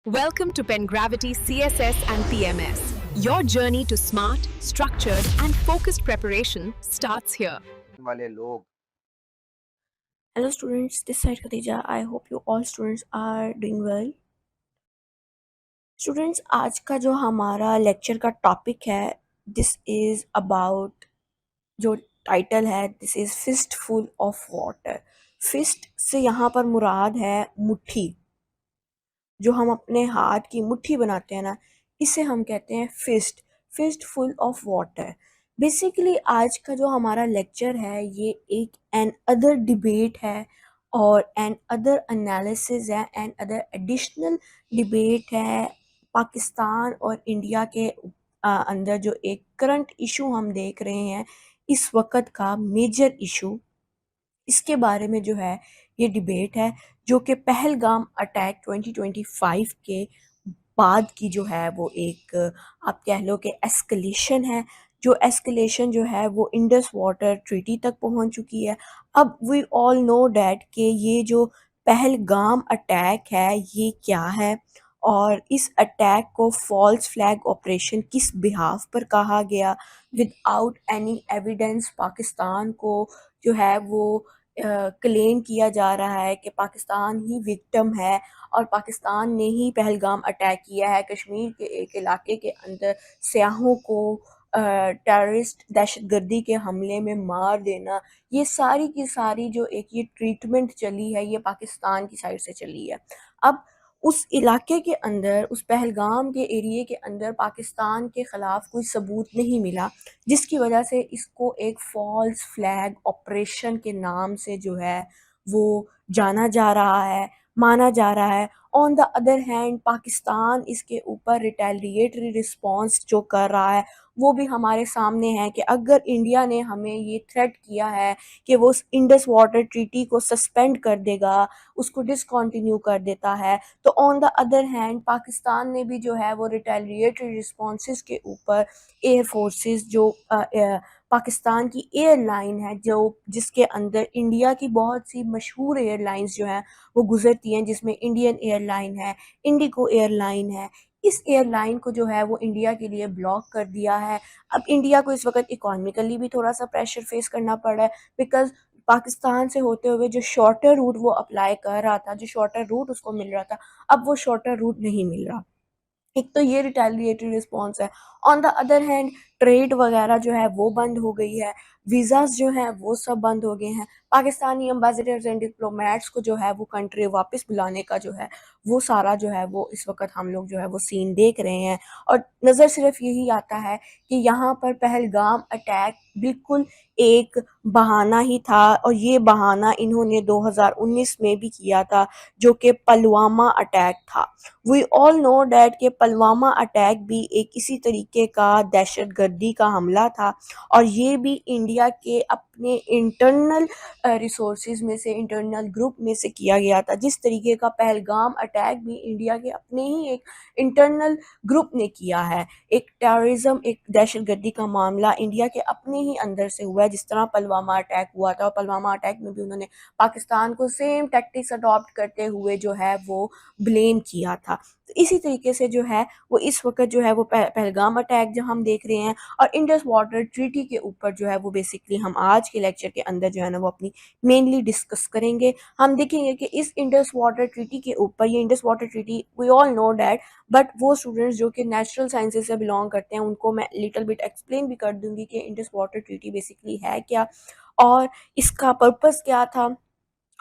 Welcome to Penn Gravity CSS and PMS. Your journey to smart, structured, and focused preparation starts here. वाले लोग Hello students, this side Khadija. I hope you all students are doing well. Students आज का जो हमारा lecture का topic है this is about जो title है this is fist full of water. Fist से यहाँ पर मुराद है मुट्ठी। जो हम अपने हाथ की मुट्ठी बनाते हैं ना, इसे हम कहते हैं fist. Fist full of water. Basically आज का जो हमारा लेक्चर है ये एक एन अदर डिबेट है और एन अदर एनालिसिस है, एन अदर एडिशनल डिबेट है पाकिस्तान और इंडिया के अंदर जो एक करंट इशू हम देख रहे हैं इस वक्त का मेजर इशू, इसके बारे में जो है ये डिबेट है जो कि पहलगाम अटैक 2025 के बाद की जो है वो एक आप कह लो कि एस्केलेशन है। जो एस्केलेशन जो है वो इंडस वाटर ट्रीटी तक पहुंच चुकी है। अब वी ऑल नो डैट कि ये जो पहलगाम अटैक है ये क्या है और इस अटैक को फॉल्स फ्लैग ऑपरेशन किस बिहाफ पर कहा गया विदाउट एनी एविडेंस। पाकिस्तान को जो है वो क्लेम किया जा रहा है कि पाकिस्तान ही विक्टिम है और पाकिस्तान ने ही पहलगाम अटैक किया है। कश्मीर के एक इलाके के अंदर सयाहों को टेररिस्ट दहशतगर्दी के हमले में मार देना, ये सारी की सारी जो एक ये ट्रीटमेंट चली है ये पाकिस्तान की साइड से चली है। अब उस इलाके के अंदर, उस पहलगाम के एरिए के अंदर पाकिस्तान के ख़िलाफ़ कोई सबूत नहीं मिला, जिसकी वजह से इसको एक फ़ॉल्स फ्लैग ऑपरेशन के नाम से जो है वो जाना जा रहा है, माना जा रहा है। On the other hand Pakistan इसके ऊपर रिटेलिएटरी रिस्पॉन्स जो कर रहा है वो भी हमारे सामने है कि अगर इंडिया ने हमें ये थ्रेट किया है कि वो इंडस वाटर ट्रीटी को सस्पेंड कर देगा, उसको डिसकंटिन्यू कर देता है, तो on the other hand Pakistan ने भी जो है वो रिटेलिएटरी रिस्पॉन्सेस के ऊपर एयर फोर्सेस जो पाकिस्तान की एयरलाइन है जो जिसके अंदर इंडिया की बहुत सी मशहूर एयरलाइंस जो हैं वो गुजरती हैं, जिसमें इंडियन एयरलाइन है, इंडिगो एयरलाइन है। इस एयरलाइन को जो है वो इंडिया के लिए ब्लॉक कर दिया है। अब इंडिया को इस वक्त इकोनॉमिकली भी थोड़ा सा प्रेशर फेस करना पड़ रहा है बिकॉज पाकिस्तान से होते हुए जो शॉर्टर रूट वो अप्लाई कर रहा था, जो शॉर्टर रूट उसको मिल रहा था, अब वो शॉर्टर रूट नहीं मिल रहा। एक तो ये रिटेलिएटरी रिस्पॉन्स है। On the other hand trade वगैरह जो है वो बंद हो गई है, वीज़ास जो हैं वो सब बंद हो गए हैं। पाकिस्तानी एम्बेसडर्स एंड डिप्लोमेट्स को जो है वो कंट्री वापस बुलाने का जो है वो सारा जो है वो इस वक्त हम लोग जो है वो सीन देख रहे हैं और नज़र सिर्फ यही आता है कि यहाँ पर पहलगाम अटैक बिल्कुल एक बहाना ही था और ये बहाना इन्होंने 2019 में भी किया था जो कि पुलवामा अटैक था। वी ऑल नो डैट कि पुलवामा अटैक भी एक इसी तरीके का दहशतगर्दी का हमला था और ये भी इंडिया के अपने इंटरनल रिसोर्सेज में से, इंटरनल ग्रुप में से किया गया था। जिस तरीके का पहलगाम अटैक भी इंडिया के अपने ही एक इंटरनल ग्रुप ने किया है। एक टेररिज्म, एक दहशतगर्दी का मामला इंडिया के अपने ही अंदर से हुआ है, जिस तरह पुलवामा अटैक हुआ था और पुलवामा अटैक में भी उन्होंने पाकिस्तान को सेम टैक्टिक्स अडॉप्ट करते हुए जो है वो ब्लेम किया था। तो इसी तरीके से जो है वो इस वक्त जो है वो पहलगाम अटैक जो हम देख रहे हैं और इंडस वाटर ट्रीटी के ऊपर जो है वो बेसिकली हम आज के लेक्चर के अंदर जो है ना वो अपनी मेनली डिस्कस करेंगे। हम देखेंगे कि इस इंडस वाटर ट्रीटी के ऊपर, ये Indus water treaty we all know that, but वो स्टूडेंट्स जो कि नेचुरल साइंसेज से बिलोंग करते हैं उनको मैं लिटिल बिट एक्सप्लेन भी कर दूंगी कि इंडस वाटर ट्रीटी बेसिकली है क्या और इसका पर्पस क्या था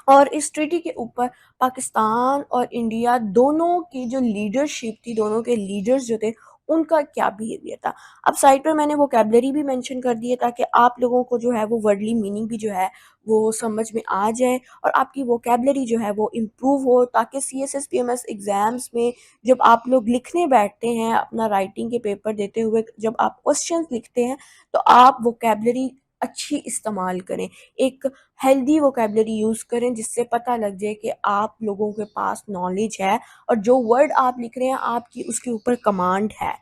और इस ट्रीटी के ऊपर पाकिस्तान और इंडिया दोनों की जो लीडरशिप थी, दोनों के लीडर्स जो थे उनका क्या बिहेवियर था। अब साइड पर मैंने वोकेबलरी भी मेंशन कर दी है ताकि आप लोगों को जो है वो वर्डली मीनिंग भी जो है वो समझ में आ जाए और आपकी वोकेबलरी जो है वो इम्प्रूव हो, ताकि CSS PMS एग्ज़ाम्स में जब आप लोग लिखने बैठते हैं, अपना राइटिंग के पेपर देते हुए जब आप क्वेश्चंस लिखते हैं तो आप वोकेबलरी अच्छी इस्तेमाल करें, एक हेल्दी वोकेबलरी यूज़ करें जिससे पता लग जाए कि आप लोगों के पास नॉलेज है और जो वर्ड आप लिख रहे हैं आपकी उसके ऊपर कमांड है।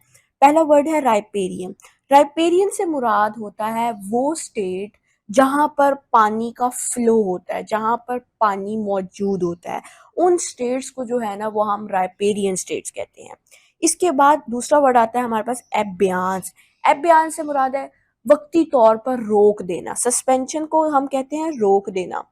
पहला वर्ड है राइपेरियम। राइपेरियम से मुराद होता है वो स्टेट जहाँ पर पानी का फ्लो होता है, जहाँ पर पानी मौजूद होता है, उन स्टेट्स को जो है ना वो हम राइपेरियन स्टेट्स कहते हैं। इसके बाद दूसरा वर्ड आता है हमारे पास एब्यांस। एब्यांस से मुराद है वक्ती तौर पर रोक देना, सस्पेंशन को हम कहते हैं रोक देना,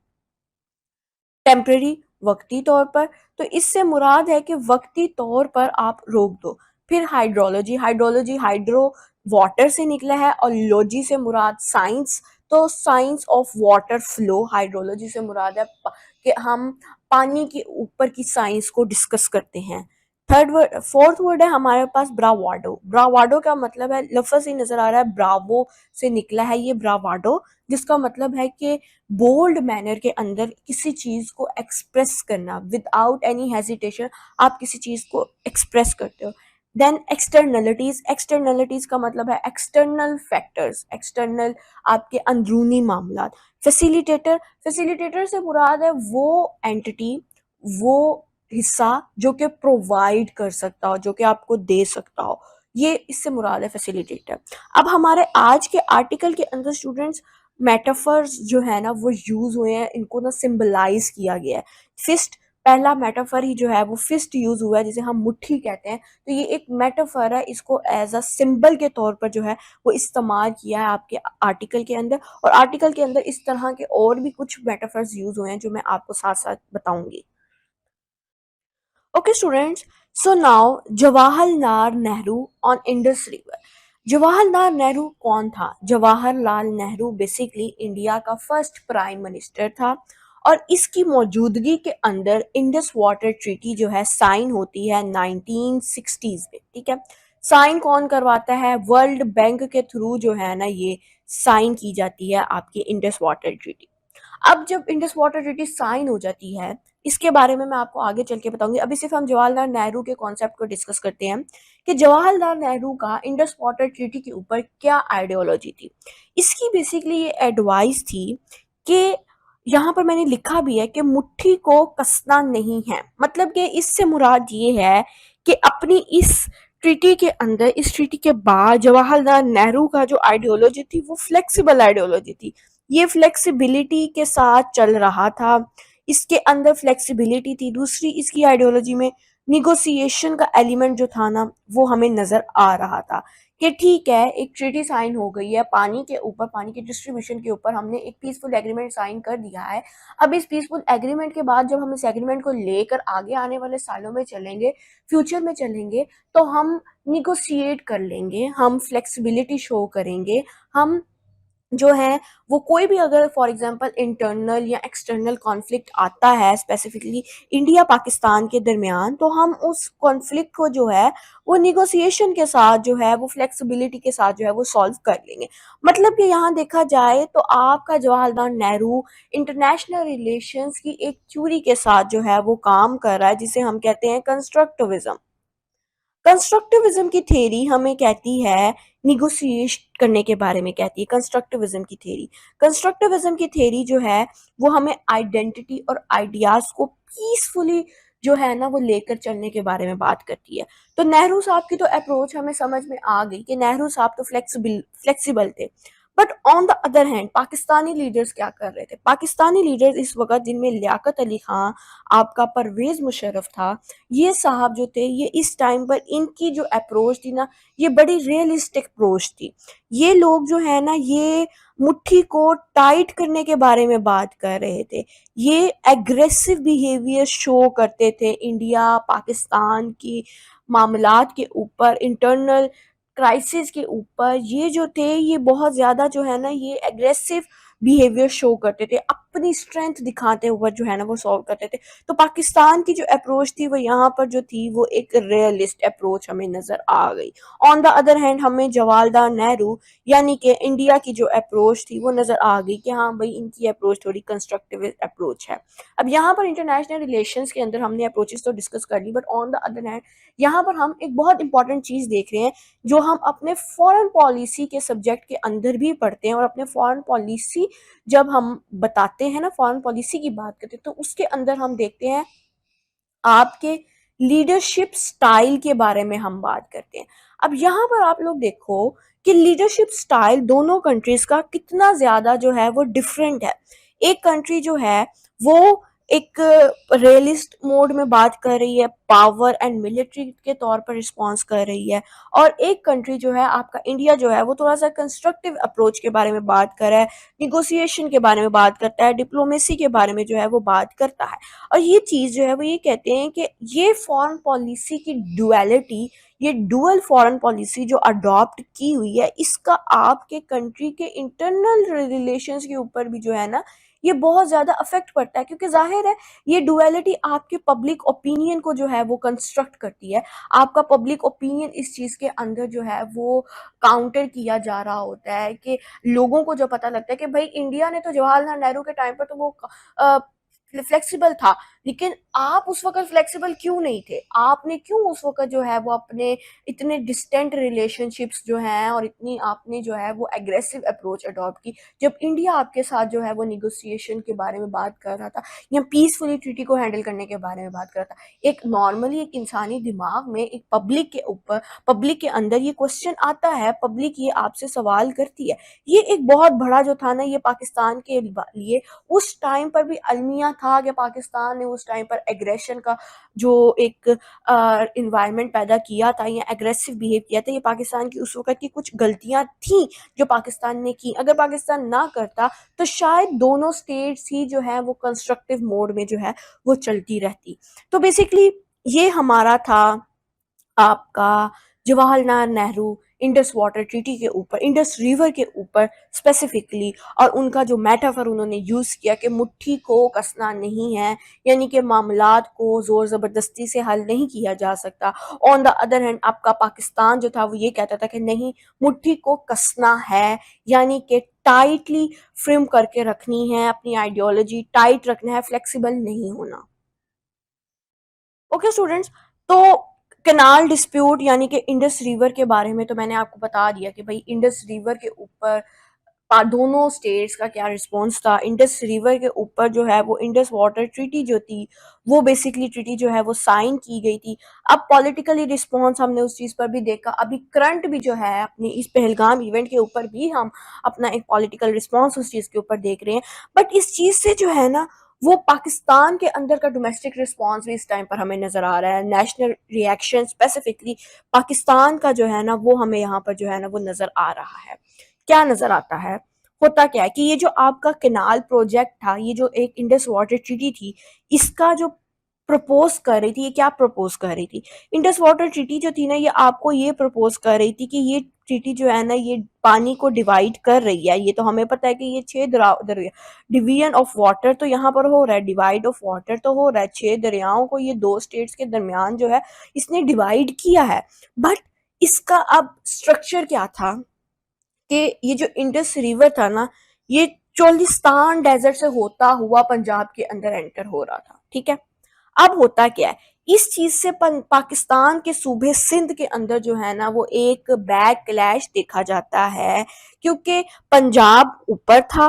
टेम्परेरी वक्ती तौर पर, तो इससे मुराद है कि वक्ती तौर पर आप रोक दो। फिर हाइड्रोलॉजी, हाइड्रोलॉजी हाइड्रो वाटर से निकला है और लॉजी से मुराद साइंस, तो science of water flow, hydrology से मुराद है कि हम पानी के ऊपर की साइंस को डिस्कस करते हैं। थर्ड वर्ड, फोर्थ वर्ड है हमारे पास ब्रावाडो। ब्रावाडो का मतलब है, लफ्ज ही नजर आ रहा है, ब्रावो से निकला है ये ब्रावाडो, जिसका मतलब है कि बोल्ड मैनर के अंदर किसी चीज को एक्सप्रेस करना, विदाउट एनी हेजिटेशन आप किसी चीज को एक्सप्रेस करते हो। देन एक्सटर्नलिटीज, एक्सटर्नलिटीज का मतलब है एक्सटर्नल फैक्टर्स, एक्सटर्नल आपके अंदरूनी मामला। फैसिलिटेटर, फैसिलिटेटर से मुराद है वो एंटिटी, वो हिस्सा जो कि प्रोवाइड कर सकता हो, जो कि आपको दे सकता हो, ये इससे मुराद है फैसिलिटेटर। अब हमारे आज के आर्टिकल के अंदर स्टूडेंट्स मेटाफर्स जो है ना वो यूज हुए हैं, इनको ना सिंबलाइज किया गया है। फिस्ट, पहला मेटाफर ही जो है वो फिस्ट यूज हुआ है, जिसे हम मुट्ठी कहते हैं, तो ये एक मेटाफर है, इसको एज अ सिंबल के तौर पर जो है वो इस्तेमाल किया है आपके आर्टिकल के अंदर। और आर्टिकल के अंदर इस तरह के और भी कुछ मेटाफर्स यूज हुए हैं जो मैं आपको साथ साथ बताऊंगी। Okay, students. So now Jawaharlal Nehru on Indus River. Jawaharlal Nehru कौन था? जवाहरलाल नेहरू बेसिकली इंडिया का फर्स्ट प्राइम मिनिस्टर था और इसकी मौजूदगी के अंदर इंडस वाटर ट्रीटी जो है साइन होती है 1960s में, ठीक है। साइन कौन करवाता है? वर्ल्ड बैंक के थ्रू जो है ना ये साइन की जाती है आपकी इंडस वाटर ट्रीटी। अब जब इंडस वाटर ट्रीटी साइन हो जाती है, इसके बारे में मैं आपको आगे चल के बताऊंगी। अभी सिर्फ हम जवाहरलाल नेहरू के कॉन्सेप्ट को डिस्कस करते हैं कि जवाहरलाल नेहरू का इंडस वाटर ट्रीटी के ऊपर क्या आइडियोलॉजी थी। इसकी बेसिकली ये एडवाइस थी कि यहाँ पर मैंने लिखा भी है कि मुट्ठी को कसना नहीं है, मतलब कि इससे मुराद ये है कि अपनी इस ट्रीटी के अंदर, इस ट्रीटी के बाद जवाहरलाल नेहरू का जो आइडियोलॉजी थी वो फ्लेक्सिबल आइडियोलॉजी थी। ये फ्लेक्सिबिलिटी के साथ चल रहा था, इसके अंदर फ्लेक्सिबिलिटी थी। दूसरी इसकी आइडियोलॉजी में निगोसिएशन का एलिमेंट जो था ना वो हमें नजर आ रहा था कि ठीक है एक ट्रीटी साइन हो गई है, पानी के ऊपर, पानी के डिस्ट्रीब्यूशन के ऊपर हमने एक पीसफुल एग्रीमेंट साइन कर दिया है। अब इस पीसफुल एग्रीमेंट के बाद जब हम इस एग्रीमेंट को लेकर आगे आने वाले सालों में चलेंगे, फ्यूचर में चलेंगे, तो हम निगोशिएट कर लेंगे, हम फ्लेक्सिबिलिटी शो करेंगे, हम जो है वो कोई भी अगर फॉर एग्जांपल इंटरनल या एक्सटर्नल कॉन्फ्लिक्ट आता है स्पेसिफिकली इंडिया पाकिस्तान के दरमियान, तो हम उस कॉन्फ्लिक्ट को जो है वो निगोसिएशन के साथ जो है वो फ्लेक्सिबिलिटी के साथ जो है वो सॉल्व कर लेंगे। मतलब कि यहाँ देखा जाए तो आपका जवाहरलाल नेहरू इंटरनेशनल रिलेशंस की एक थ्योरी के साथ जो है वो काम कर रहा है, जिसे हम कहते हैं कंस्ट्रक्टिविज्म। कंस्ट्रक्टिविज्म की थ्योरी हमें कहती है, निगोशिएट करने के बारे में कहती है कंस्ट्रक्टिविज्म की थ्योरी। कंस्ट्रक्टिविज्म की थ्योरी जो है वो हमें आइडेंटिटी और आइडियाज को पीसफुली जो है ना वो लेकर चलने के बारे में बात करती है। तो नेहरू साहब की तो अप्रोच हमें समझ में आ गई कि नेहरू साहब तो फ्लेक्सिबल थे। But on the other hand Pakistani leaders क्या कर रहे थे? पाकिस्तानी लीडर्स इस वक्त, जिनमें लियाकत अली खां, आपका परवेज मुशर्रफ था, ये साहब जो थे, ये इस टाइम पर इनकी जो अप्रोच थी ना ये बड़ी रियलिस्टिक अप्रोच थी। ये लोग जो है ना ये मुट्ठी को टाइट करने के बारे में बात कर रहे थे, ये एग्रेसिव बिहेवियर शो करते थे इंडिया पाकिस्तान की मामलात के ऊपर, इंटरनल क्राइसिस के ऊपर। ये जो थे ये बहुत ज़्यादा जो है ना ये एग्रेसिव बिहेवियर शो करते थे, अपनी स्ट्रेंथ दिखाते हुए जो है ना वो सॉल्व करते थे। तो पाकिस्तान की जो अप्रोच थी वो यहाँ पर जो थी वो एक रियलिस्ट अप्रोच हमें नजर आ गई। ऑन द अदर हैंड हमें जवाहरलाल नेहरू यानी कि इंडिया की जो अप्रोच थी वो नजर आ गई कि हाँ भाई इनकी अप्रोच थोड़ी कंस्ट्रक्टिव अप्रोच है। अब यहाँ पर इंटरनेशनल रिलेशंस के अंदर हमने अप्रोचेस तो डिस्कस कर ली, but on the other hand यहाँ पर हम एक बहुत इंपॉर्टेंट चीज देख रहे हैं जो हम अपने फॉरेन पॉलिसी के सब्जेक्ट के अंदर भी पढ़ते हैं। और अपने फॉरेन पॉलिसी जब हम बताते हैं ना, फॉरेन पॉलिसी की बात करते हैं, तो उसके अंदर हम देखते हैं आपके लीडरशिप स्टाइल के बारे में हम बात करते हैं। अब यहाँ पर आप लोग देखो कि लीडरशिप स्टाइल दोनों कंट्रीज का कितना ज़्यादा जो है वो डिफरेंट है। एक कंट्री जो है वो एक रियलिस्ट मोड में बात कर रही है, पावर एंड मिलिट्री के तौर पर रिस्पॉन्स कर रही है, और एक कंट्री जो है आपका इंडिया जो है वो थोड़ा सा कंस्ट्रक्टिव अप्रोच के बारे में बात कर रहा है, निगोसिएशन के बारे में बात करता है, डिप्लोमेसी के बारे में जो है वो बात करता है। और ये चीज़ जो है वो ये कहते हैं कि ये फॉरेन पॉलिसी की डुअलिटी, ये डुअल फॉरेन पॉलिसी जो अडॉप्ट की हुई है, इसका आपके कंट्री के इंटरनल रिलेशंस के ऊपर भी जो है ना ये बहुत ज़्यादा अफेक्ट पड़ता है, क्योंकि जाहिर है ये डुअलिटी आपके पब्लिक ओपिनियन को जो है वो कंस्ट्रक्ट करती है। आपका पब्लिक ओपिनियन इस चीज़ के अंदर जो है वो काउंटर किया जा रहा होता है कि लोगों को जो पता लगता है कि भाई इंडिया ने तो जवाहरलाल नेहरू के टाइम पर तो वो फ्लेक्सिबल था, लेकिन आप उस वक्त फ्लेक्सिबल क्यों नहीं थे? आपने क्यों उस वक्त जो है वो अपने इतने डिस्टेंट रिलेशनशिप्स जो हैं और इतनी आपने जो है वो एग्रेसिव अप्रोच अडॉप्ट की, जब इंडिया आपके साथ जो है वो निगोसिएशन के बारे में बात कर रहा था या पीसफुली ट्रीटी को हैंडल करने के बारे में बात कर रहा था। एक नॉर्मली एक इंसानी दिमाग में एक पब्लिक के ऊपर, पब्लिक के अंदर ये क्वेश्चन आता है, पब्लिक ये आपसे सवाल करती है। ये एक बहुत बड़ा जो था ना ये पाकिस्तान के लिए उस टाइम पर भी अलमिया था कि पाकिस्तान ने उस टाइम पर एग्रेशन का जो एक इन्वायरमेंट पैदा किया था या एग्रेसिव बिहेव किया था, ये पाकिस्तान की उस वक्त की कुछ गलतियां थी जो पाकिस्तान ने की। अगर पाकिस्तान ना करता तो शायद दोनों स्टेट्स ही जो है वो कंस्ट्रक्टिव मोड में जो है वो चलती रहती। तो बेसिकली ये हमारा था आपका Jawaharlal Nehru Indus water treaty के ऊपर, इंडस रिवर के ऊपर स्पेसिफिकली, और उनका जो मेटाफर उन्होंने यूज़ किया कि मुट्ठी को कसना नहीं है, यानी कि मामलात को ज़ोर ज़बरदस्ती से हल नहीं किया जा सकता। ऑन द अदर हैंड आपका पाकिस्तान जो था वो ये कहता था कि नहीं, मुट्ठी को कसना है, यानी कि टाइटली फ्रेम करके रखनी है, अपनी आइडियोलॉजी टाइट रखना है, फ्लेक्सिबल नहीं होना। ओके स्टूडेंट्स, तो कनाल डिस्प्यूट यानी कि इंडस रिवर के बारे में तो मैंने आपको बता दिया कि भाई इंडस रिवर के ऊपर दोनों स्टेट्स का क्या रिस्पॉन्स था। इंडस रिवर के ऊपर जो है वो इंडस वाटर ट्रीटी जो थी वो बेसिकली ट्रीटी जो है वो साइन की गई थी। अब पॉलिटिकली रिस्पॉन्स हमने उस चीज़ पर भी देखा, अभी करंट भी जो है अपनी इस पहलगाम इवेंट के ऊपर भी हम अपना एक पॉलिटिकल रिस्पॉन्स उस चीज़ के ऊपर देख रहे हैं। बट इस चीज़ से जो है ना वो पाकिस्तान के अंदर का डोमेस्टिक रिस्पॉन्स भी इस टाइम पर हमें नज़र आ रहा है। नेशनल रिएक्शन स्पेसिफिकली पाकिस्तान का जो है ना वो हमें यहाँ पर जो है ना वो नज़र आ रहा है। क्या नज़र आता है? होता क्या है कि ये जो आपका केनाल प्रोजेक्ट था, ये जो एक इंडस वाटर ट्रीटी थी, इसका जो प्रपोज कर रही थी, ये क्या प्रपोज कर रही थी? इंडस वाटर ट्रीटी जो थी ना ये आपको ये प्रपोज कर रही थी कि ये ट्रीटी जो है ना ये पानी को डिवाइड कर रही है। ये तो हमें पता है कि ये 6 दरिया, डिवीजन ऑफ वाटर तो यहाँ पर हो रहा है, डिवाइड ऑफ वाटर तो हो रहा है। 6 दरियाओं को ये 2 स्टेट्स के दरमियान जो है इसने डिवाइड किया है। बट इसका अब स्ट्रक्चर क्या था कि ये जो इंडस रिवर था ना ये चोलिस्तान डेजर्ट से होता हुआ पंजाब के अंदर एंटर हो रहा था। ठीक है, अब होता क्या है, इस चीज से पाकिस्तान के सूबे सिंध के अंदर जो है ना वो एक बैक क्लैश देखा जाता है, क्योंकि पंजाब ऊपर था,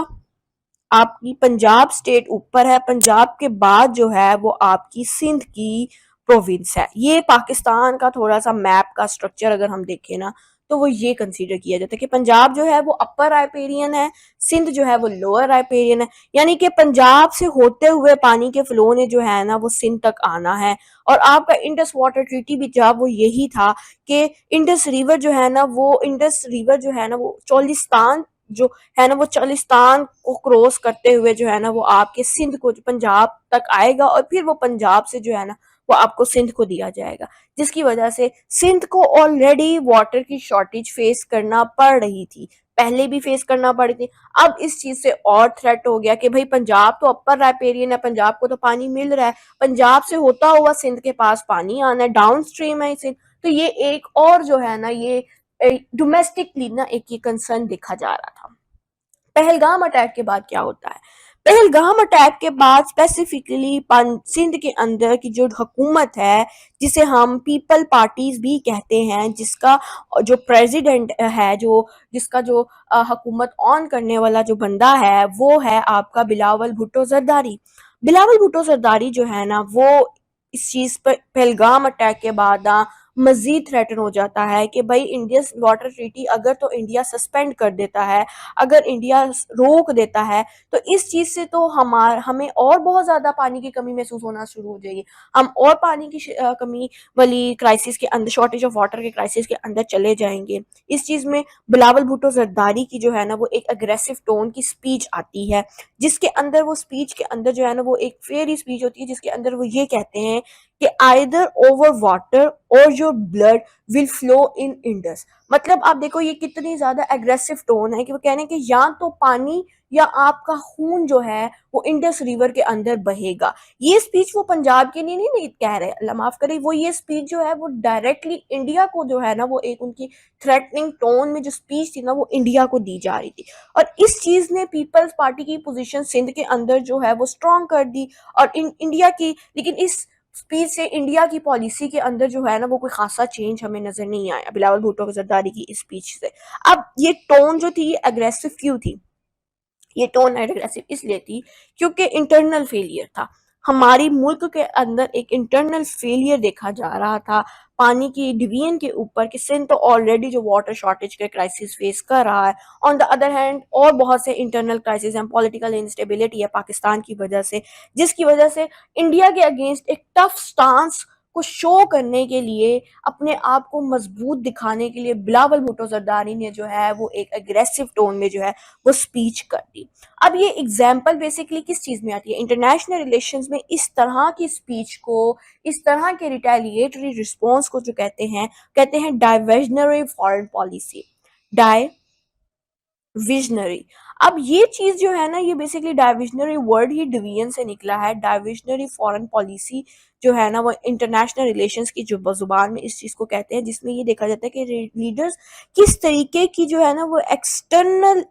आपकी पंजाब स्टेट ऊपर है, पंजाब के बाद जो है वो आपकी सिंध की प्रोविंस है। ये पाकिस्तान का थोड़ा सा मैप का स्ट्रक्चर अगर हम देखें ना तो वो ये कंसीडर किया जाता है कि पंजाब जो है वो अपर राइपेरियन है, सिंध जो है वो लोअर राइपेरियन है, यानी कि पंजाब से होते हुए पानी के फ्लो ने जो है ना वो सिंध तक आना है। और आपका इंडस वाटर ट्रीटी भी जब वो यही था कि इंडस रिवर जो है ना वो इंडस रिवर जो है ना वो चोलिस्तान जो है ना वो चालिस्तान को क्रॉस करते हुए जो है ना वो आपके सिंध को पंजाब तक आएगा, और फिर वो पंजाब से जो है ना वो आपको सिंध को दिया जाएगा, जिसकी वजह से सिंध को ऑलरेडी वाटर की शॉर्टेज फेस करना पड़ रही थी, पहले भी फेस करना पड़ी थी। अब इस चीज से और थ्रेट हो गया कि भाई पंजाब तो अपर राइपेरियन है, पंजाब को तो पानी मिल रहा है, पंजाब से होता हुआ सिंध के पास पानी आना है, डाउन स्ट्रीम है सिंध। तो ये एक और जो है ना ये डोमेस्टिकली ना एक ये कंसर्न देखा जा रहा था। पहलगाम अटैक के बाद क्या होता है? पहलगाम अटैक के बाद स्पेसिफिकली सिंध के अंदर की जो हुकूमत है, जिसे हम पीपल पार्टीज भी कहते हैं, जिसका जो प्रेसिडेंट है, जो जिसका जो हुकूमत ऑन करने वाला जो बंदा है वो है आपका बिलावल भुट्टो जरदारी। बिलावल भुट्टो जरदारी जो है ना वो इस चीज पर पहलगाम अटैक के बाद मज़ीद थ्रेटन हो जाता है कि भाई इंडिया वाटर ट्रीटी अगर तो इंडिया सस्पेंड कर देता है, अगर इंडिया रोक देता है, तो इस चीज़ से तो हमें और बहुत ज़्यादा पानी की कमी महसूस होना शुरू हो जाएगी। हम और पानी की कमी वाली क्राइसिस के अंदर, शॉर्टेज ऑफ वाटर के क्राइसिस के अंदर चले जाएंगे। इस चीज़ में बिलावल भुट्टो जरदारी की जो है ना वो एक अग्रेसिव टोन की स्पीच आती है, जिसके अंदर वो स्पीच के अंदर जो है ना वो एक फेयरी स्पीच होती है, जिसके अंदर वो ये कहते हैं कि आइदर ओवर वाटर और your blood will flow in Indus. मतलब आप देखो ये कितनी ज्यादा एग्रेसिव टोन है कि वो कह रहे हैं कि या तो पानी या आपका खून जो है वो इंडस रिवर के अंदर बहेगा। ये स्पीच वो पंजाब के लिए नहीं कह रहे, अल्लाह माफ करे, वो ये स्पीच जो है वो डायरेक्टली इंडिया को जो है ना वो एक उनकी थ्रेटनिंग टोन में जो स्पीच थी ना वो इंडिया को दी जा रही थी। और इस चीज ने पीपल्स पार्टी की पोजीशन सिंध के अंदर जो है वो स्ट्रॉन्ग कर दी और इंडिया की, लेकिन इस स्पीच से इंडिया की पॉलिसी के अंदर जो है ना वो कोई खासा चेंज हमें नजर नहीं आया बिलावल भुट्टो जरदारी की इस स्पीच से। अब ये टोन जो थी ये अग्रेसिव क्यों थी? ये टोन एग्रेसिव इसलिए थी क्योंकि इंटरनल फेलियर था। हमारी मुल्क के अंदर एक इंटरनल फेलियर देखा जा रहा था पानी की डिवीजन के ऊपर कि सिंध तो ऑलरेडी जो वाटर शॉर्टेज के क्राइसिस फेस कर रहा है, ऑन द अदर हैंड और बहुत से इंटरनल क्राइसिस हैं, पॉलिटिकल इंस्टेबिलिटी है पाकिस्तान की वजह से, जिसकी वजह से इंडिया के अगेंस्ट एक टफ स्टांस को शो करने के लिए, अपने आप को मजबूत दिखाने के लिए बिलावल भुट्टो जरदारी ने जो है वो एक एग्रेसिव टोन में जो है वो स्पीच कर दी। अब ये एग्जाम्पल बेसिकली किस चीज में आती है? इंटरनेशनल रिलेशंस में इस तरह की स्पीच को, इस तरह के रिटेलिएटरी रिस्पॉन्स को जो कहते हैं डाइवर्जनरी फॉरेन पॉलिसी, विजनरी। अब ये चीज जो है ना ये बेसिकली डाइविजनरी वर्ड ही डिवीजन से निकला है। डाइविजनरी फॉरेन पॉलिसी जो है ना वो इंटरनेशनल रिलेशंस की जो जुबान में इस चीज को कहते हैं, जिसमें ये देखा जाता है कि लीडर्स किस तरीके की जो है ना वो एक्सटर्नल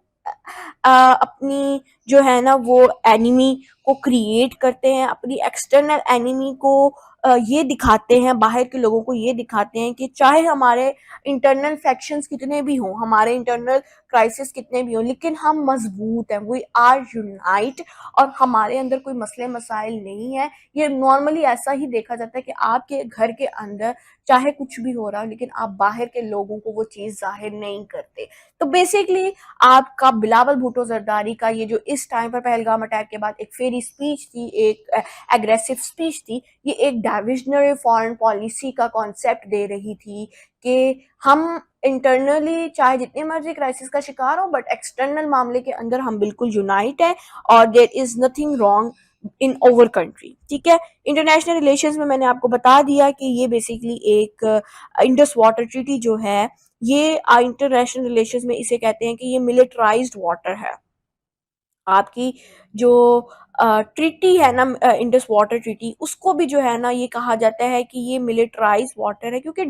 अपनी जो है ना वो एनिमी को क्रिएट करते हैं, अपनी एक्सटर्नल एनिमी को ये दिखाते हैं, बाहर के लोगों को ये दिखाते हैं कि चाहे हमारे इंटरनल फैक्शंस कितने भी हों, हमारे इंटरनल क्राइसिस कितने भी हों, लेकिन हम मजबूत हैं, वी आर यूनाइट, और हमारे अंदर कोई मसले मसाइल नहीं है। ये नॉर्मली ऐसा ही देखा जाता है कि आपके घर के अंदर चाहे कुछ भी हो रहा हो, लेकिन आप बाहर के लोगों को वो चीज़ जाहिर नहीं करते। तो बेसिकली आपका बिलावल भुट्टो जरदारी का ये जो इस टाइम पर पहलगाम अटैक के बाद एक फेरी स्पीच थी, एक एग्रेसिव स्पीच थी, ये एक डाइविजनरी फॉरेन पॉलिसी का कॉन्सेप्ट दे रही थी कि हम इंटरनली चाहे जितने मर्जी क्राइसिस का शिकार हो, बट एक्सटर्नल मामले के अंदर हम बिल्कुल यूनाइट है और there is nothing wrong in over country. ठीक है, इंटरनेशनल रिलेशंस में मैंने आपको बता दिया कि ये बेसिकली एक इंडस वाटर ट्रीटी जो है ये इंटरनेशनल रिलेशंस में इसे कहते हैं कि ये मिलिटराइज्ड वाटर है। आपकी जो ट्रीटी है ना इंडस वाटर ट्रीटी, उसको भी जो है ना ये कहा जाता है कि ये मिलिटराइज वाटर है, क्योंकि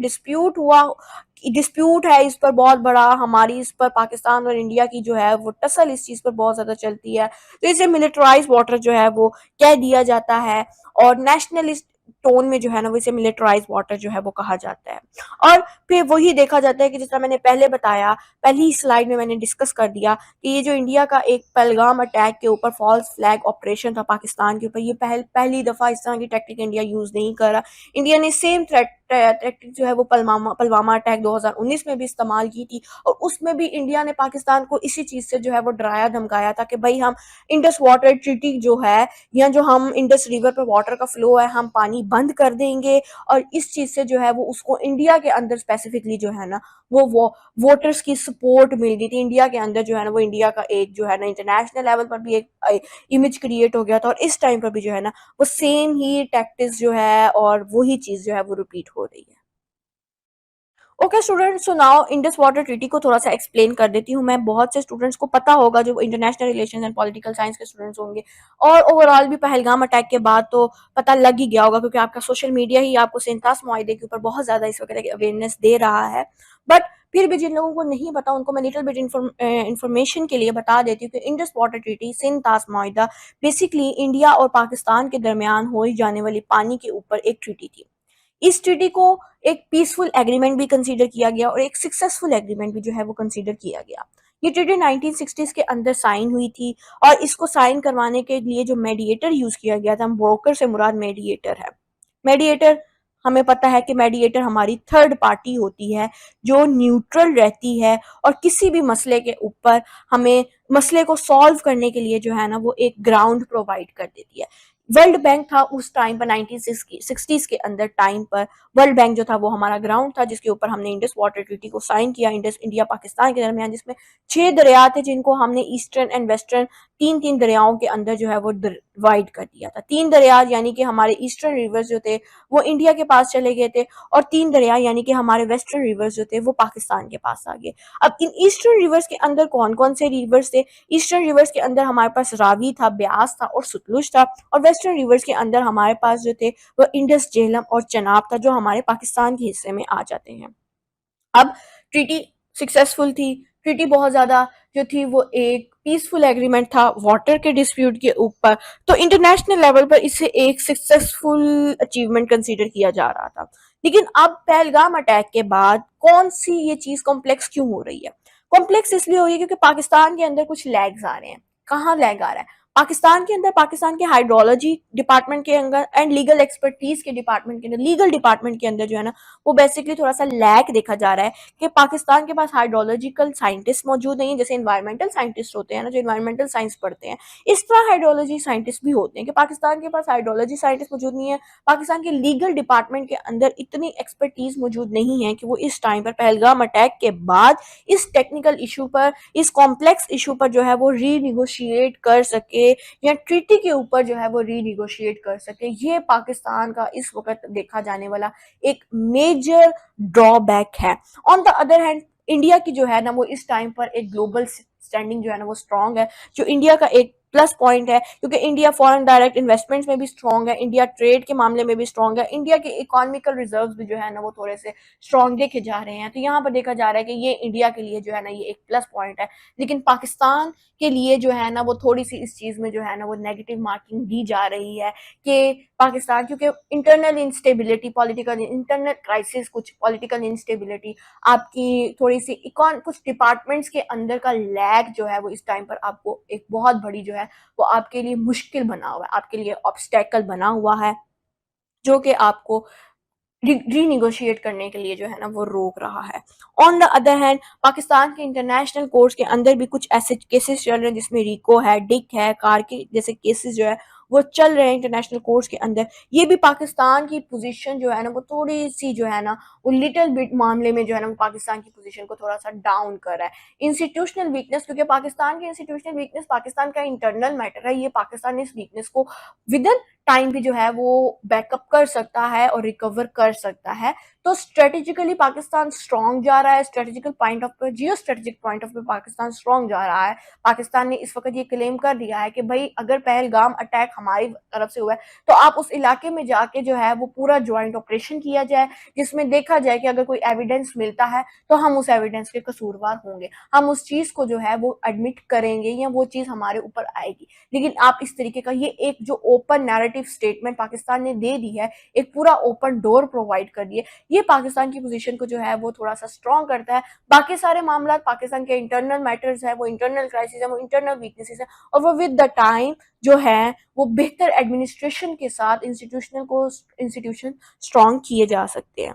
डिस्प्यूट है इस पर बहुत बड़ा, हमारी इस पर पाकिस्तान और इंडिया की जो है वो टसल इस चीज़ पर बहुत ज़्यादा चलती है, तो इसे मिलिटराइज वाटर जो है वो कह दिया जाता है। और नेशनलिस्ट टोन में जो है ना वो इसे मिलिटराइज वाटर जो है वो कहा जाता है। और फिर वही देखा जाता है कि जिस तरह मैंने पहले बताया, पहली स्लाइड में मैंने डिस्कस कर दिया कि ये जो इंडिया का एक पहलगाम अटैक के ऊपर फॉल्स फ्लैग ऑपरेशन था पाकिस्तान के ऊपर, ये पहली दफ़ा इस तरह की टैक्टिक इंडिया यूज़ नहीं कर रहा। इंडिया ने सेम टैक्टिक जो है वो पुलवामा अटैक 2019 में भी इस्तेमाल की थी, और उसमें भी इंडिया ने पाकिस्तान को इसी चीज़ से जो है वो डराया धमकाया था कि भाई हम इंडस वाटर ट्रीटी जो है, या जो हम इंडस रिवर पर वाटर का फ्लो है हम पानी बंद कर देंगे, और इस चीज़ से जो है वो उसको इंडिया के अंदर स्पेसिफिकली जो है ना वो वोटर्स की सपोर्ट मिल गई थी इंडिया के अंदर, जो है ना वो इंडिया का एक जो है ना इंटरनेशनल लेवल पर भी एक इमेज क्रिएट हो गया था, और इस टाइम पर भी जो है ना वो सेम ही टैक्टिक्स जो है और वही चीज़ जो है वो रिपीट हो रही है। Okay students, so now Indus water treaty को थोड़ा सा एक्सप्लेन कर देती हूँ मैं। बहुत से स्टूडेंट्स को पता होगा जो international relations and political science के स्टूडेंट्स होंगे, और ओवरऑल भी पहलगाम अटैक के बाद तो पता लग ही गया होगा, क्योंकि आपका सोशल मीडिया ही आपको सेंतास मुआहदे के ऊपर बहुत ज़्यादा इस वगैरह की अवेयरनेस दे रहा है। बट फिर भी जिन लोगों को नहीं पता उनको मैं लिटिल बिट इन्फॉर्मेशन के लिए बता देती हूँ कि इंडस वाटर ट्रीटी सिंतास मुआहदा बेसिकली इंडिया और पाकिस्तान के दरमियान हो जाने वाली पानी के ऊपर एक ट्रीटी थी। इस ट्रीटी को एक पीसफुल एग्रीमेंट भी कंसीडर किया गया और एक सक्सेसफुल एग्रीमेंट भी जो है वो कंसीडर किया गया। ये ट्रीटी 1960s के अंदर साइन हुई थी, और इसको साइन करवाने के लिए जो मेडिएटर यूज किया गया था, ब्रोकर से मुराद मेडिएटर है। मेडिएटर हमें पता है कि मेडिएटर हमारी थर्ड पार्टी होती है जो न्यूट्रल रहती है और किसी भी मसले के ऊपर हमें मसले को सॉल्व करने के लिए जो है ना वो एक ग्राउंड प्रोवाइड कर देती है। वर्ल्ड बैंक था उस टाइम पर 1960s के अंदर टाइम पर वर्ल्ड बैंक जो था वो हमारा ग्राउंड था जिसके ऊपर हमने इंडस वाटर ट्रीटी को साइन किया, इंडस इंडिया पाकिस्तान के दरमियान, जिसमें 6 दरिया थे जिनको हमने ईस्टर्न एंड वेस्टर्न तीन तीन दरियाओं के अंदर जो है वो डिवाइड कर दिया था। 3 दरिया यानी कि हमारे ईस्टर्न रिवर्स जो थे वो इंडिया के पास चले गए थे और 3 दरिया यानी कि हमारे वेस्टर्न रिवर्स जो थे वो पाकिस्तान के पास आ गए। अब इन ईस्टर्न रिवर्स के अंदर कौन कौन से रिवर्स थे? ईस्टर्न रिवर्स के अंदर हमारे पास रावी था, ब्यास था और सतलुज था, और वेस्टर्न रिवर्स के अंदर हमारे पास जो थे वो इंडस, झेलम और चनाब था जो हमारे पाकिस्तान के हिस्से में आ जाते हैं। अब ट्रीटी सक्सेसफुल थी, ट्रीटी बहुत ज़्यादा जो थी वो एक पीसफुल एग्रीमेंट था वाटर के डिस्प्यूट के ऊपर, तो इंटरनेशनल लेवल पर इसे एक सक्सेसफुल अचीवमेंट कंसीडर किया जा रहा था। लेकिन अब पहलगाम अटैक के बाद कौन सी ये चीज़ कॉम्प्लेक्स क्यों हो रही है? कॉम्प्लेक्स इसलिए हो रही है क्योंकि पाकिस्तान के अंदर कुछ लैग्स आ रहे हैं। कहाँ लैग आ रहा है? पाकिस्तान के अंदर, पाकिस्तान के हाइड्रोलॉजी डिपार्टमेंट के अंदर एंड लीगल एक्सपर्टीज के डिपार्टमेंट के अंदर, लीगल डिपार्टमेंट के अंदर जो है ना वो बेसिकली थोड़ा सा लैक देखा जा रहा है कि पाकिस्तान के पास हाइड्रोलॉजिकल साइंटिस्ट मौजूद नहीं है, जैसे इन्वायरमेंटल साइंटिस्ट होते हैं ना जो इन्वायरमेंटल साइंस पढ़ते हैं, इस तरह हाइड्रोलॉजी साइंटिस्ट भी होते हैं कि पाकिस्तान के पास हाइड्रोलॉजी साइंटिस्ट मौजूद नहीं है। पाकिस्तान के लीगल डिपार्टमेंट के अंदर इतनी एक्सपर्टीज मौजूद नहीं है कि वो इस टाइम पर पहलगाम अटैक के बाद इस टेक्निकल इशू पर, इस कॉम्प्लेक्स इशू पर जो है वो रीनिगोशिएट कर सके या ट्रीटी के ऊपर जो है वो रीनिगोशिएट कर सके। ये पाकिस्तान का इस वक्त देखा जाने वाला एक मेजर ड्रॉबैक है। On the other hand India की जो है ना वो इस टाइम पर एक ग्लोबल स्टैंडिंग जो है ना वो स्ट्रांग है, जो इंडिया का एक प्लस पॉइंट है क्योंकि इंडिया फॉरेन डायरेक्ट इन्वेस्टमेंट्स में भी स्ट्रांग है, इंडिया ट्रेड के मामले में भी स्ट्रांग है, इंडिया के इकोनॉमिकल रिजर्व्स भी जो है ना वो थोड़े से स्ट्रांग देखे जा रहे हैं। तो यहाँ पर देखा जा रहा है कि ये इंडिया के लिए जो है ना ये एक प्लस पॉइंट है। लेकिन पाकिस्तान के लिए जो है ना वो थोड़ी सी इस चीज़ में जो है ना वो नेगेटिव मार्किंग दी जा रही है कि पाकिस्तान, क्योंकि internal instability, political internal crisis, कुछ पॉलिटिकल इंस्टेबिलिटी, आपकी थोड़ी सी इकॉन कुछ डिपार्टमेंट्स के अंदर का लैग जो है वो इस टाइम पर आपको एक बहुत बड़ी जो है वो आपके लिए मुश्किल बना हुआ है, आपके लिए ऑब्स्टेकल बना हुआ है जो कि आपको रीनिगोशिएट करने के लिए जो है ना वो रोक रहा है। On the other hand Pakistan के इंटरनेशनल कोर्ट्स के अंदर भी कुछ ऐसे केसेस चल रहे हैं जिसमें रिको है, डिक है, कार के जैसे केसेस जो है वो चल रहे हैं इंटरनेशनल कोर्ट्स के अंदर। ये भी पाकिस्तान की पोजीशन जो है ना वो थोड़ी सी जो है ना वो लिटिल बिट मामले में जो है ना वो पाकिस्तान की पोजीशन को थोड़ा सा डाउन कर रहा है। इंस्टीट्यूशनल वीकनेस, क्योंकि पाकिस्तान की इंस्टीट्यूशनल वीकनेस पाकिस्तान का इंटरनल मैटर है, ये पाकिस्तान इस वीकनेस को विद इन टाइम भी जो है वो बैकअप कर सकता है और रिकवर कर सकता है। तो स्ट्रेटेजिकली पाकिस्तान स्ट्रांग जा रहा है, strategical point of view, geo strategic point of view Pakistan strong जा रहा है। पाकिस्तान ने इस वक्त ये क्लेम कर दिया है कि भाई अगर पहलगाम अटैक हमारी तरफ से हुआ है तो आप उस इलाके में जाके जो है वो पूरा ज्वाइंट ऑपरेशन किया जाए जिसमें देखा जाए कि अगर कोई एविडेंस मिलता है तो हम उस एविडेंस के कसूरवार होंगे, हम उस चीज को जो है वो एडमिट करेंगे या वो चीज हमारे ऊपर आएगी। लेकिन आप इस तरीके का ये एक जो ओपन नैरेटिव स्टेटमेंट पाकिस्तान ने दे दी है, एक पूरा ओपन डोर प्रोवाइड कर दिए, ये पाकिस्तान की पोजीशन को जो है वो थोड़ा सा स्ट्रॉन्ग करता है। बाकी सारे मामला पाकिस्तान के इंटरनल मैटर्स है, वो इंटरनल क्राइसिस है, वो इंटरनल वीकनेसेस है और वो विद द टाइम जो है वो बेहतर एडमिनिस्ट्रेशन के साथ इंस्टीट्यूशन स्ट्रॉन्ग किए जा सकते हैं।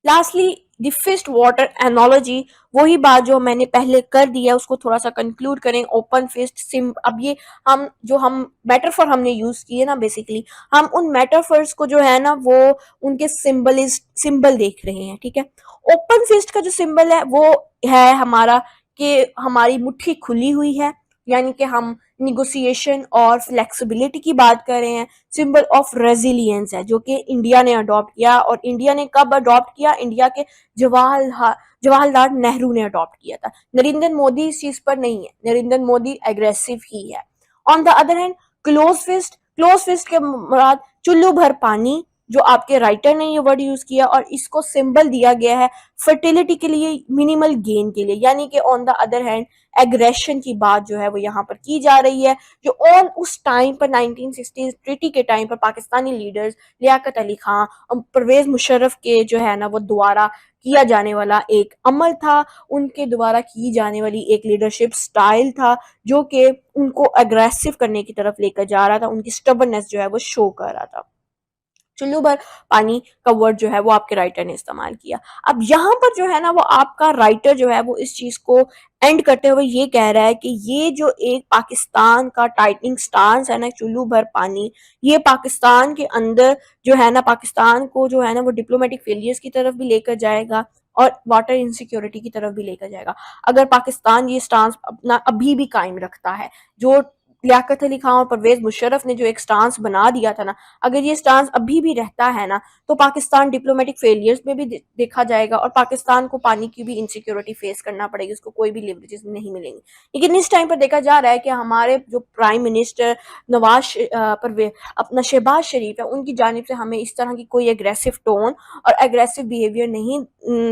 Lastly the fist water analogy, वही बात जो मैंने पहले कर दी है उसको थोड़ा सा कंक्लूड करें। ओपन फिस्ट सिम, अब ये हम मेटाफर हमने यूज किए ना, बेसिकली हम उन मेटाफर्स को जो है ना वो उनके सिंबल देख रहे हैं, ठीक है। ओपन फिस्ट का जो सिंबल है वो है हमारा कि हमारी मुट्ठी खुली हुई है, यानी कि हम निगोसिएशन और फ्लेक्सिबिलिटी की बात कर रहे हैं। सिंबल ऑफ रेजिलियंस है जो कि इंडिया ने अडॉप्ट किया, और इंडिया ने कब अडॉप्ट किया? इंडिया के जवाहरलाल नेहरू ने अडॉप्ट किया था। नरेंद्र मोदी इस चीज पर नहीं है, नरेंद्र मोदी एग्रेसिव ही है। On the other hand close fist के मुराद चुल्लू भर पानी, जो आपके राइटर ने ये वर्ड यूज किया, और इसको सिंबल दिया गया है फर्टिलिटी के लिए, मिनिमल गेन के लिए, यानी कि on the other hand aggression की बात जो है वो यहाँ पर की जा रही है, जो ऑन उस टाइम पर 1960 ट्रीटी के टाइम पर पाकिस्तानी लीडर्स लियाकत अली खां और परवेज मुशर्रफ के जो है ना वो द्वारा किया जाने वाला एक अमल था, उनके द्वारा की जाने वाली एक लीडरशिप स्टाइल था जो कि उनको अग्रेसिव करने की तरफ लेकर जा रहा था, उनकी स्टबर्नेस जो है वो शो कर रहा था। चुल्लू भर पानी का वर्ड जो है वो आपके राइटर ने इस्तेमाल किया। अब यहाँ पर जो है ना वो आपका राइटर जो है वो इस चीज को एंड करते हुए ये कह रहा है कि ये जो एक पाकिस्तान का टाइटनिंग स्टांस है ना चुल्लू भर पानी, ये पाकिस्तान के अंदर जो है ना पाकिस्तान को जो है ना वो डिप्लोमेटिक फेलियर्स की तरफ भी लेकर जाएगा और वाटर इनसिक्योरिटी की तरफ भी लेकर जाएगा। अगर पाकिस्तान ये स्टांस अपना अभी भी कायम रखता है, जो लियाकत अली खान और परवेज मुशर्रफ ने जो एक स्टांस बना दिया था ना, अगर ये स्टांस अभी भी रहता है ना तो पाकिस्तान डिप्लोमेटिक फेलियर्स में भी देखा जाएगा और पाकिस्तान को पानी की भी इनसिक्योरिटी फेस करना पड़ेगी, उसको कोई भी लिवरेजेस नहीं मिलेंगे। लेकिन इस टाइम पर देखा जा रहा है कि हमारे जो प्राइम मिनिस्टर नवाज परवेज अपना शहबाज शरीफ है, उनकी जानिब से हमें इस तरह की कोई एग्रेसिव टोन और एग्रेसिव बिहेवियर नहीं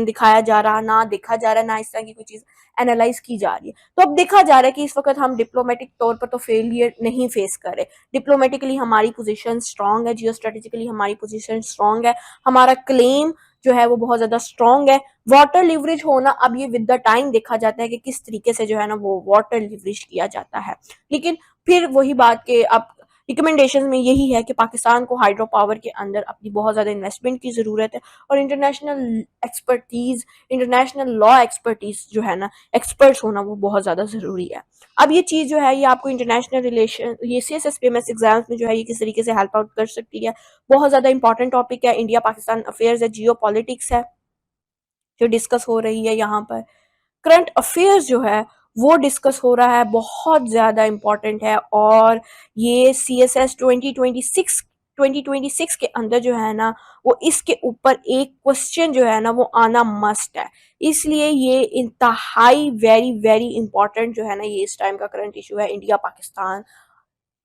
दिखाया जा रहा, ना देखा जा रहा, ना इस तरह की कोई चीज एनालाइज की जा रही है। तो अब देखा जा रहा है कि इस वक्त हम डिप्लोमेटिक तौर पर तो फेलियर नहीं फेस कर रहे, डिप्लोमेटिकली हमारी पोजीशन स्ट्रांग है, जियो स्ट्रेटेजिकली हमारी पोजीशन स्ट्रांग है, हमारा क्लेम जो है वो बहुत ज्यादा स्ट्रांग है। वाटर लिवरेज होना अब ये विद द टाइम देखा जाता है कि किस तरीके से जो है ना वो वाटर लिवरेज किया जाता है। लेकिन फिर वही बात के अब रिकमेंडेशन में यही है कि पाकिस्तान को हाइड्रो पावर के अंदर अपनी बहुत ज़्यादा इन्वेस्टमेंट की ज़रूरत है और international expertise, international law expertise जो है ना, एक्सपर्ट्स होना वो बहुत ज़्यादा ज़रूरी है। अब ये चीज़ जो है ये आपको इंटरनेशनल रिलेशन, ये CSSPMS एग्जाम्स में जो है ये किस तरीके से हेल्प आउट कर सकती है। बहुत ज़्यादा इंपॉर्टेंट टॉपिक है, इंडिया पाकिस्तान अफेयर्स है, जियो पॉलिटिक्स है जो डिस्कस हो रही है यहाँ पर। करंट अफेयर्स जो है वो डिस्कस हो रहा है, बहुत ज़्यादा इम्पॉर्टेंट है और ये CSS 2026 के अंदर जो है ना वो इसके ऊपर एक क्वेश्चन जो है ना वो आना मस्ट है। इसलिए ये इंतहाई वेरी वेरी इंपॉर्टेंट जो है ना ये इस टाइम का करंट इशू है, India Pakistan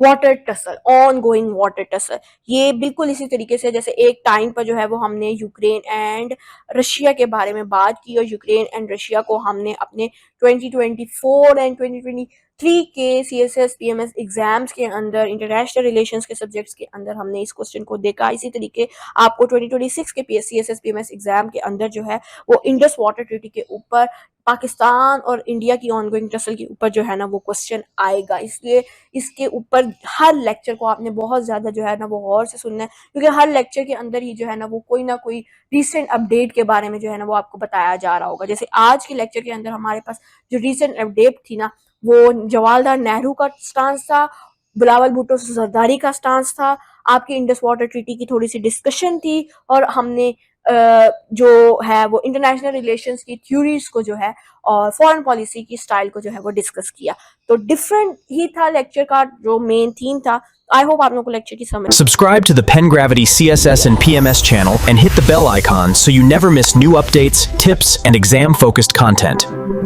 water tussle, on going water tussle. ये बिल्कुल इसी तरीके से जैसे एक टाइम पर जो है वो हमने यूक्रेन एंड रशिया के बारे में बात की और यूक्रेन एंड रशिया को हमने अपने 2024 एंड 2023 के CSSPMS एग्जाम्स के अंदर, इंटरनेशनल रिलेशंस के सब्जेक्ट्स के अंदर हमने इस क्वेश्चन को देखा। इसी तरीके आपको 2026 के CSSPMS एग्जाम के अंदर जो है वो इंडस वाटर ट्रीटी के ऊपर पाकिस्तान और इंडिया की ऑनगोइंग टसल के ऊपर जो है ना वो क्वेश्चन आएगा। इसलिए इसके ऊपर हर लेक्चर को आपने बहुत ज़्यादा जो है ना वो गौर से सुनना है, क्योंकि हर लेक्चर के अंदर ही जो है ना कोई ना कोई रीसेंट अपडेट के बारे में जो है ना वो आपको बताया जा रहा होगा। जैसे आज के लेक्चर के अंदर हमारे पास जो रीसेंट अपडेट थी ना वो जवाहरलाल नेहरू का स्टांस था, बिलावल भुट्टो जरदारी का स्टांस था, आपकी इंडस वाटर ट्रीटी की थोड़ी सी डिस्कशन थी और हमने जो है वो इंटरनेशनल रिलेशंस की थ्योरीज को जो है और फॉरेन पॉलिसी की स्टाइल को जो है वो डिस्कस किया। तो डिफरेंट ही था लेक्चर का जो मेन थीम था। आई होप आप लोगों को लेक्चर की समझ। Subscribe to the Penn Gravity CSS and PMS channel and hit the bell icon so you never miss new updates, tips, and exam-focused content.